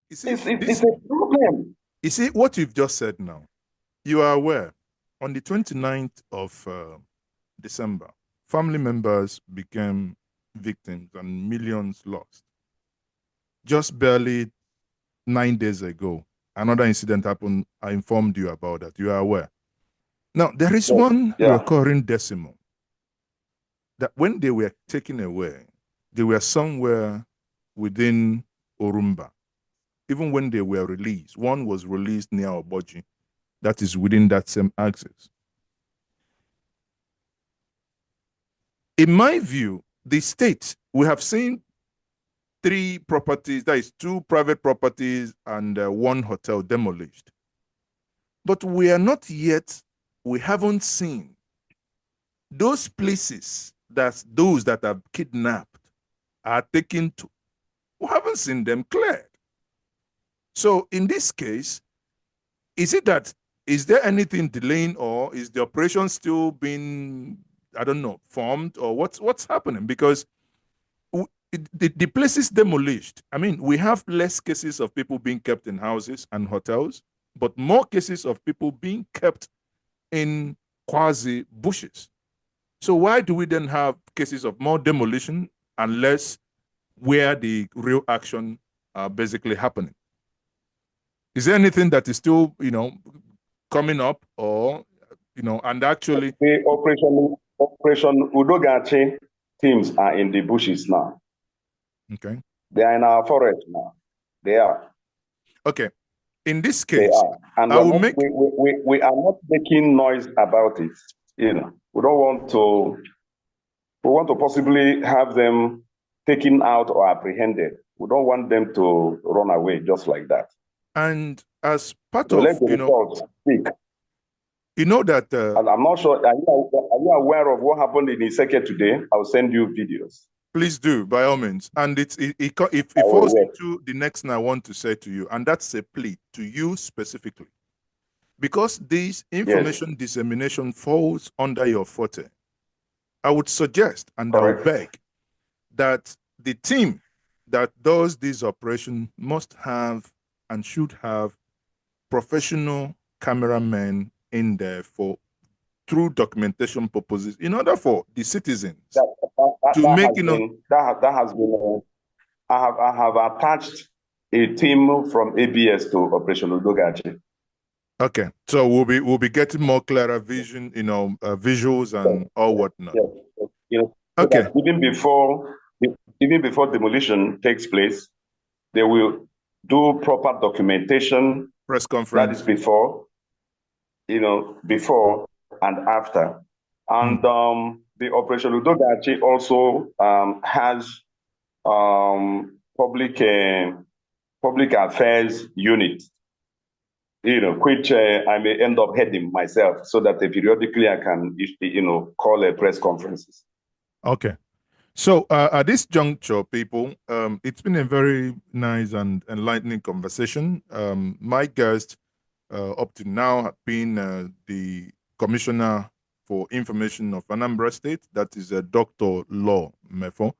You see, It's a problem. You see, what you've just said now, you are aware, on the 29th of December, family members became victims and millions lost. Just barely 9 days ago, another incident happened. I informed you about that. You are aware. Now, there is one recurring decimal that when they were taken away, they were somewhere within Orumba. Even when they were released, one was released near Oboji, that is within that same axis. In my view, the state, we have seen 3 properties, that is 2 private properties and 1 hotel demolished. But we haven't seen those places that those that are kidnapped are taken to. We haven't seen them cleared. So in this case, is there anything delaying, or is the operation still being, I don't know, formed, or what's happening? Because the place is demolished. I mean, we have less cases of people being kept in houses and hotels, but more cases of people being kept in quasi bushes. So why do we then have cases of more demolition and less where the real action are basically happening? Is there anything that is still, coming up, or, and actually The Operation Udogachi teams are in the bushes now. Okay. They are in our forest now. They are. Okay. In this They case, are. And we are not making noise about it. We don't want to. We want to possibly have them taken out or apprehended. We don't want them to run away just like that. And as part so of, let the results speak. You know that. I'm not sure. Are you aware of what happened in Iseke today? I'll send you videos. Please do, by all means. And it falls into the next thing I want to say to you, and that's a plea to you specifically. Because this information dissemination falls under your forte, I would suggest and I would beg that the team that does this operation must have and should have professional cameramen in there for through documentation purposes, in order for the citizens to make that has been. I have attached a team from ABS to Operation Udogachi. Okay, so we'll be getting more clearer vision, visuals and all whatnot. Okay. So even before demolition takes place, they will do proper documentation. Press conference. That is before and after. And the Operation Udogachi also has public affairs unit, which I may end up heading myself, so that periodically I can, call a press conferences. Okay. So at this juncture, people, it's been a very nice and enlightening conversation. My guest up to now have been the Commissioner for Information of Anambra State, that is Dr. Law Mefor.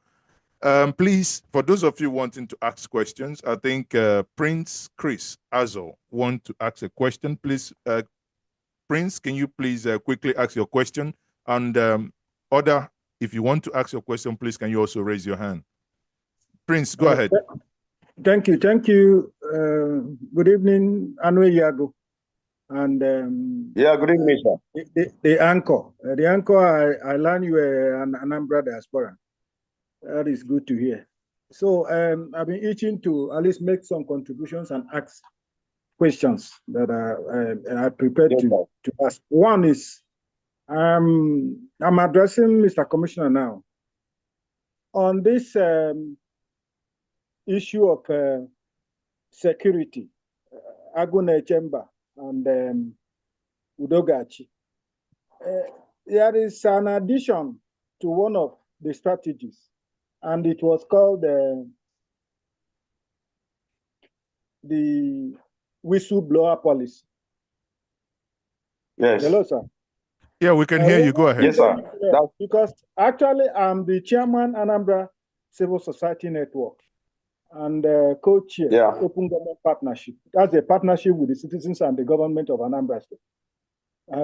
Please, for those of you wanting to ask questions, I think Prince Chris Azo want to ask a question. Please, Prince, can you please quickly ask your question? And if you want to ask your question, please, can you also raise your hand? Prince, go ahead. Thank you. Good evening, Anwe Yago. And good evening, sir. The anchor, I learned you were an Anambra diaspora. That is good to hear. So I've been itching to at least make some contributions and ask questions that I prepared to ask. One is, I'm addressing Mr. Commissioner now on this issue of security, Agune Chamber and Udogachi. There is an addition to one of the strategies, and it was called the whistleblower policy. Yes. Hello, sir. Yeah, we can hear you. Go ahead. Yes, sir. Because actually, I'm the chairman Anambra Civil Society Network, and co-chair Open Government Partnership. That's a partnership with the citizens and the government of Anambra State.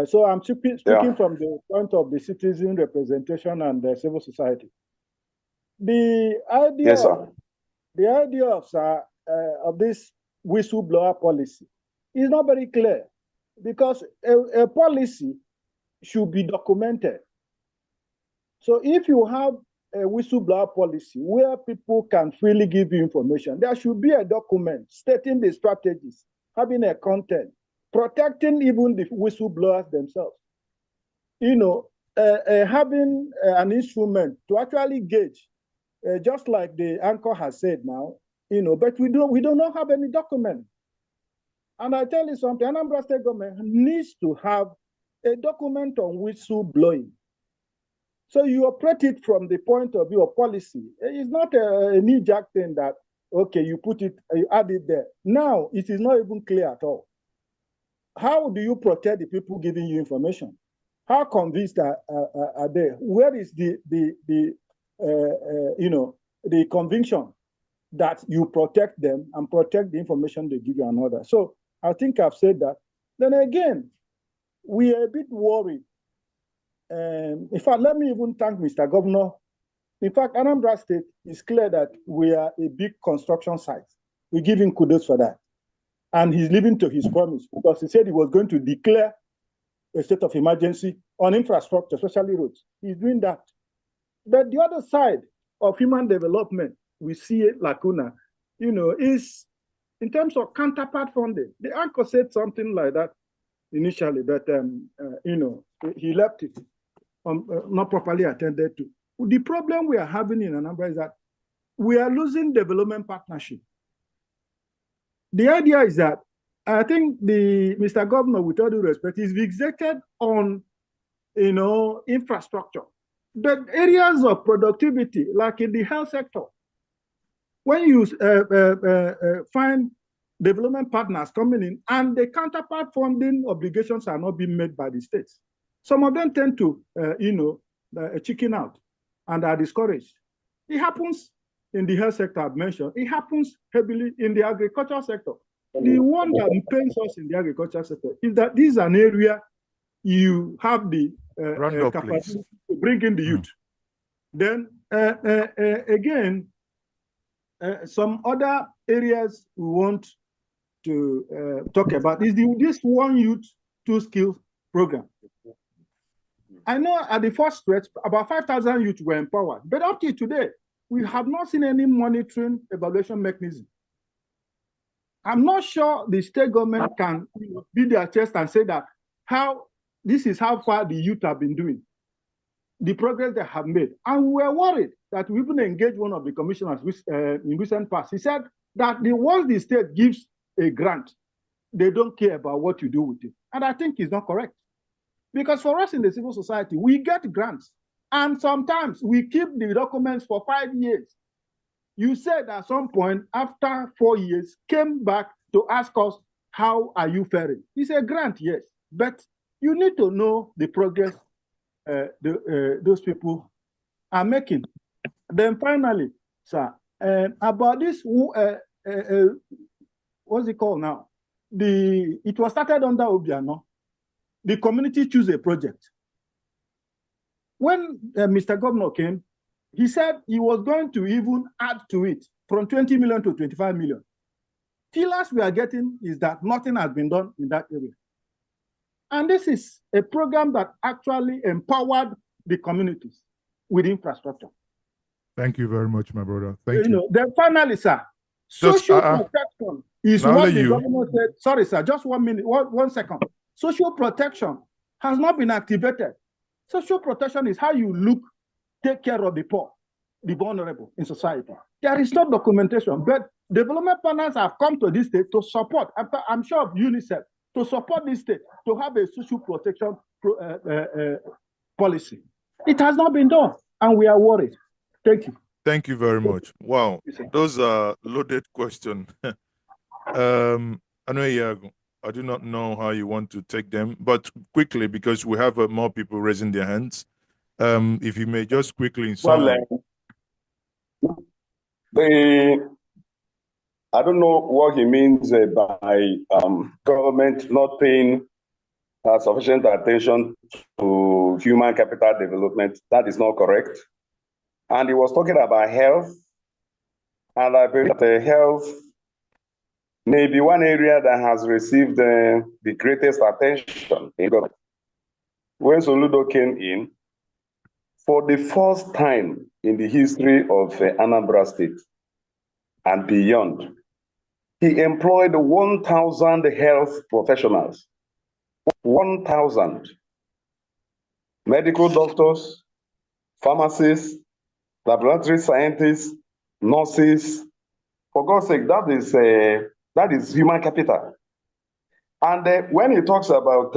So I'm speaking from the point of the citizen representation and the civil society. The idea of this whistleblower policy is not very clear, because a policy should be documented. So if you have a whistleblower policy where people can freely give you information, there should be a document stating the strategies, having a content, protecting even the whistleblowers themselves. You know, having an instrument to actually gauge, just like the anchor has said now, you know, but we do not have any document. And I tell you something, Anambra State government needs to have a document on whistleblowing. So you operate it from the point of view of policy. It's not a knee-jerk thing that, okay, you put it, you add it there. Now, it is not even clear at all. How do you protect the people giving you information? How convinced are they? Where is the conviction that you protect them and protect the information they give you and others? So I think I've said that. Then again, we are a bit worried. In fact, let me even thank Mr. Governor. In fact, Anambra State is clear that we are a big construction site. We give him kudos for that. And he's living to his promise, because he said he was going to declare a state of emergency on infrastructure, especially roads. He's doing that. But the other side of human development, we see a lacuna, you know, is in terms of counterpart funding. The anchor said something like that initially, but, you know, he left it not properly attended to. The problem we are having in Anambra is that we are losing development partnership. The idea is that I think Mr. Governor, with all due respect, is fixated on, you know, infrastructure. But areas of productivity, like in the health sector, when you find development partners coming in and the counterpart funding obligations are not being met by the states, some of them tend to, chicken out and are discouraged. It happens in the health sector I've mentioned. It happens heavily in the agricultural sector. The one that pains us in the agricultural sector is that this is an area you have the capacity to bring in the youth. Then again, some other areas we want to talk about is this One Youth, Two Skills program. I know at the first stretch, about 5,000 youth were empowered, but up to today, we have not seen any monitoring evaluation mechanism. I'm not sure the state government can beat their chest and say that this is how far the youth have been doing, the progress they have made. And we're worried that we even engaged one of the commissioners in recent past. He said that once the state gives a grant, they don't care about what you do with it. And I think it's not correct. Because for us in the civil society, we get grants. And sometimes we keep the documents for 5 years. You said at some point, after 4 years, came back to ask us, how are you faring? It's a grant, yes. But you need to know the progress those people are making. Then finally, sir, about this, what's it called now? It was started under Obiano. The community choose a project. When Mr. Governor came, he said he was going to even add to it from 20 million to 25 million. Feelers we are getting is that nothing has been done in that area. And this is a program that actually empowered the communities with infrastructure. Thank you very much, my brother. Thank you. Then finally, sir, social protection is what the governor said. Sorry, sir, just 1 minute, one second. Social protection has not been activated. Social protection is how you take care of the poor, the vulnerable in society. There is no documentation, but development partners have come to this state to support, I'm sure of UNICEF, to support this state, to have a social protection policy. It has not been done, and we are worried. Thank you. Thank you very much. Wow, those are loaded questions. I do not know how you want to take them, but quickly, because we have more people raising their hands. If you may just quickly in summary. Well, I don't know what he means by government not paying sufficient attention to human capital development. That is not correct. And he was talking about health. And I believe that health may be one area that has received the greatest attention in government. When Soludo came in, for the first time in the history of Anambra State and beyond, he employed 1,000 health professionals, 1,000 medical doctors, pharmacists, laboratory scientists, nurses. For God's sake, that is human capital. And when he talks about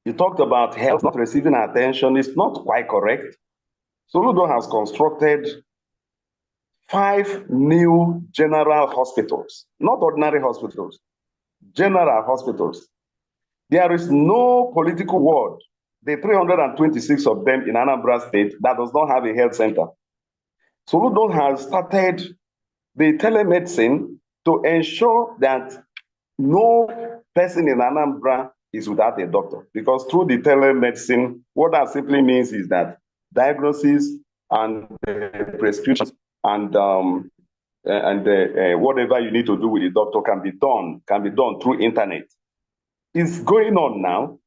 he talked about health not receiving attention, it's not quite correct. Soludo has constructed 5 new general hospitals, not ordinary hospitals, general hospitals. There is no political ward, the 326 of them in Anambra State, that does not have a health center. Soludo has started the telemedicine to ensure that no person in Anambra is without a doctor, because through the telemedicine, what that simply means is that diagnosis and prescriptions and whatever you need to do with the doctor can be done through internet. It's going on now,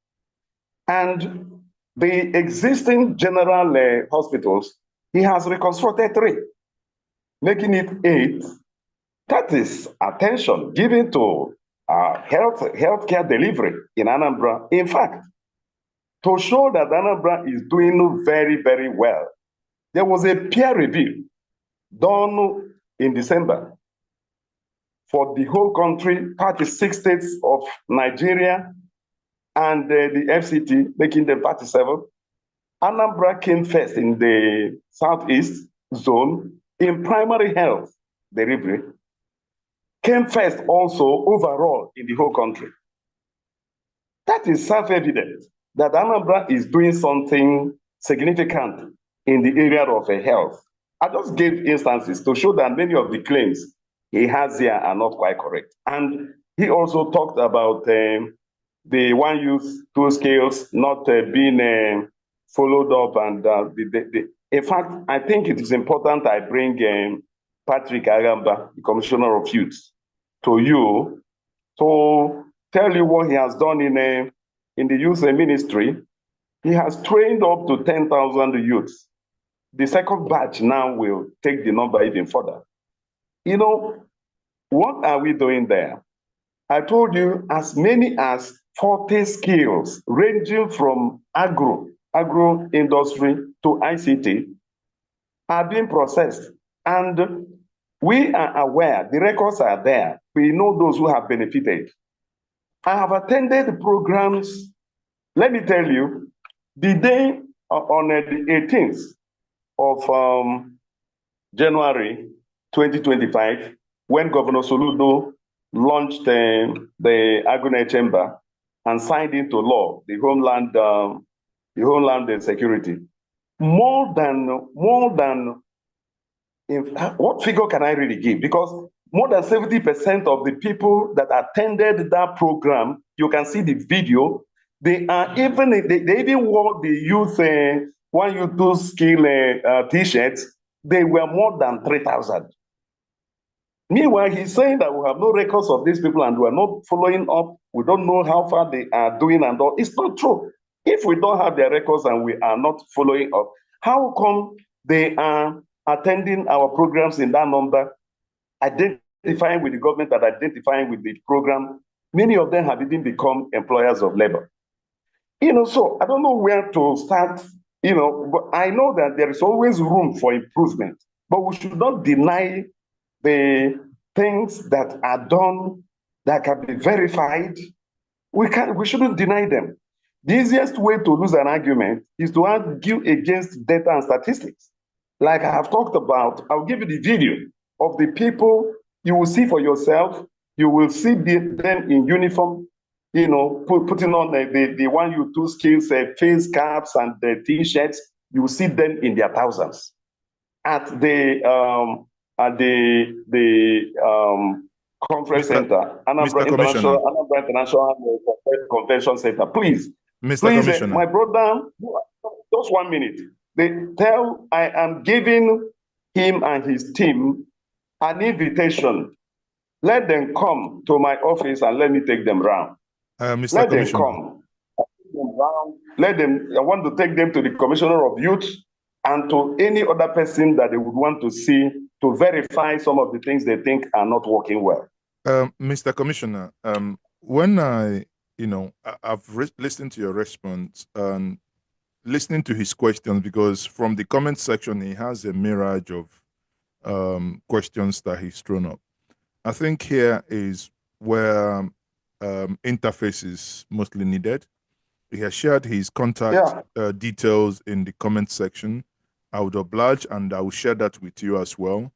and the existing general hospitals, he has reconstructed 3, making it 8. That is attention given to healthcare delivery in Anambra. In fact, to show that Anambra is doing very, very well, there was a peer review done in December for the whole country, 36 states of Nigeria, and the FCT, making them 37. Anambra came first in the Southeast zone in primary health delivery, came first also overall in the whole country. That is self-evident that Anambra is doing something significant in the area of health. I just gave instances to show that many of the claims he has here are not quite correct. And he also talked about the one youth, 2 skills not being followed up. And in fact, I think it is important I bring Patrick Agamba, the Commissioner of Youth, to you to tell you what he has done in the youth ministry. He has trained up to 10,000 youths. The second batch now will take the number even further. You know, what are we doing there? I told you as many as 40 skills ranging from agro industry to ICT are being processed. And we are aware, the records are there. We know those who have benefited. I have attended programs. Let me tell you, the day on the 18th of January 2025, when Governor Soludo launched the Agune Chamber and signed into law the Homeland Security, more than what figure can I really give? Because more than 70% of the people that attended that program, you can see the video, they even wore the youth one youth 2 skill t-shirts. They were more than 3,000. Meanwhile, he's saying that we have no records of these people and we are not following up. We don't know how far they are doing and all. It's not true. If we don't have their records and we are not following up, how come they are attending our programs in that number, identifying with the government and identifying with the program? Many of them have even become employers of labor. So I don't know where to start, but I know that there is always room for improvement, but we should not deny the things that are done that can be verified. We shouldn't deny them. The easiest way to lose an argument is to argue against data and statistics. Like I have talked about, I'll give you the video of the people. You will see for yourself. You will see them in uniform, putting on the one you 2 skills, face caps and the t-shirts. You will see them in their thousands at the at the conference center, Mr. Commissioner. Anambra International Convention Center. Please, Mr. please, Commissioner. my brother, just 1 minute. I am giving him and his team an invitation. Let them come to my office and let me take them round. Mr. Let Commissioner. them come. I want to take them to the Commissioner of Youth and to any other person that they would want to see to verify some of the things they think are not working well. Mr. Commissioner, when I've listened to your response and listening to his questions, because from the comment section, he has a mirage of questions that he's thrown up. I think here is where interface is mostly needed. He has shared his contact details in the comment section. I would oblige, and I will share that with you as well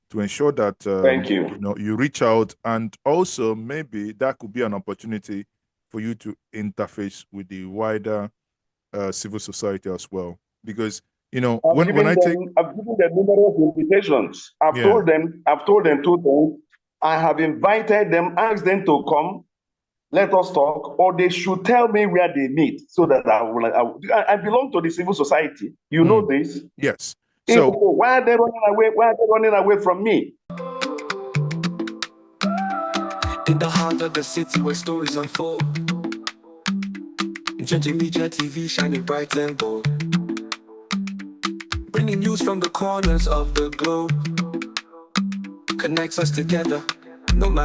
to ensure that thank you. You reach out, and also maybe that could be an opportunity for you to interface with the wider civil society as well. Because I've given them numerous invitations. I've told them 2 things. I have invited them, asked them to come. Let us talk, or they should tell me where they meet so that I belong to the civil society. You know this? Yes. So why are they running away? Why are they running away from me? In the heart of the city where stories unfold, Gentle Media TV shining bright and bold, bringing news from the corners of the globe, connects us together, no matter